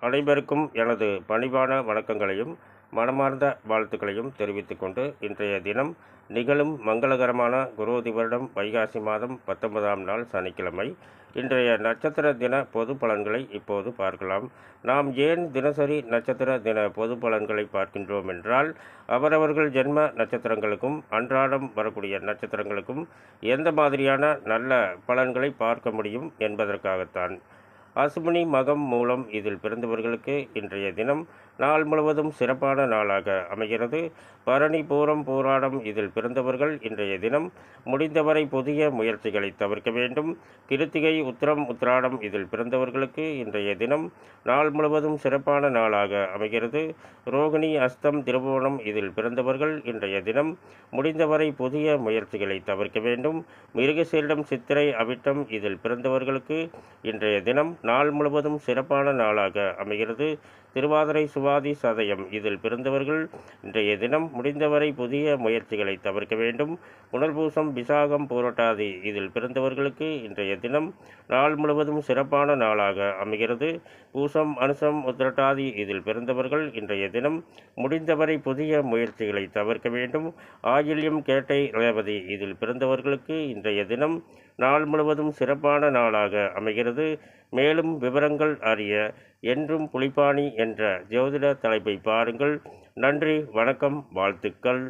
அனைவருக்கும் எனது பணிவான வணக்கங்களையும் மனமார்ந்த வாழ்த்துக்களையும் தெரிவித்துக் கொண்டு இன்றைய தினம் நிகழும் மங்களகரமான குரோதி வருடம் வைகாசி மாதம் 19ஆம் நாள் சனிக்கிழமை இன்றைய நட்சத்திர தின பொது பலன்களை இப்போது பார்க்கலாம். நாம் ஏன் தினசரி நட்சத்திர தின பொது பலன்களை பார்க்கின்றோம் என்றால், அவரவர்கள் ஜென்ம நட்சத்திரங்களுக்கும் அன்றாடம் வரக்கூடிய நட்சத்திரங்களுக்கும் எந்த மாதிரியான நல்ல பலன்களை பார்க்க முடியும் என்பதற்காகத்தான். அசுவினி மகம் மூலம் இதில் பிறந்தவர்களுக்கு இன்றைய தினம் நாள் முழுவதும் சிறப்பான நாளாக அமைகிறது. பரணி பூரம் பூராடம் இதில் பிறந்தவர்கள் இன்றைய தினம் முடிந்தவரை புதிய முயற்சிகளை தவிர்க்க வேண்டும். கிருத்திகை உத்திரம் உத்திராடம் இதில் பிறந்தவர்களுக்கு இன்றைய தினம் நாள் முழுவதும் சிறப்பான நாளாக அமைகிறது. ரோகிணி அஸ்தம் திருவோணம் இதில் பிறந்தவர்கள் இன்றைய தினம் முடிந்தவரை புதிய முயற்சிகளை தவிர்க்க வேண்டும். மிருகசீரிடம் சித்திரை அவிட்டம் இதில் பிறந்தவர்களுக்கு இன்றைய தினம் நாள் முழுவதும் சிறப்பான நாளாக அமைகிறது. திருவாதிரை சுவாதி சதயம் இதில் பிறந்தவர்கள் இன்றைய தினம் முடிந்தவரை புதிய முயற்சிகளை தவிர்க்க வேண்டும். புனர்பூசம் விசாகம் பூரட்டாதி இதில் பிறந்தவர்களுக்கு இன்றைய தினம் நாள் முழுவதும் சிறப்பான நாளாக அமைகிறது. பூசம் அனுசம் உத்திரட்டாதி இதில் பிறந்தவர்கள் இன்றைய தினம் முடிந்தவரை புதிய முயற்சிகளை தவிர்க்க வேண்டும். ஆயில்யம் கேட்டை ரேவதி இதில் பிறந்தவர்களுக்கு இன்றைய தினம் நாள் முழுவதும் சிறப்பான நாளாக அமைகிறது. மேலும் விவரங்கள் அறிய என்றும் புலிப்பாணி என்ற ஜோதிட தலைப்பை பாருங்கள். நன்றி, வணக்கம், வாழ்த்துக்கள்.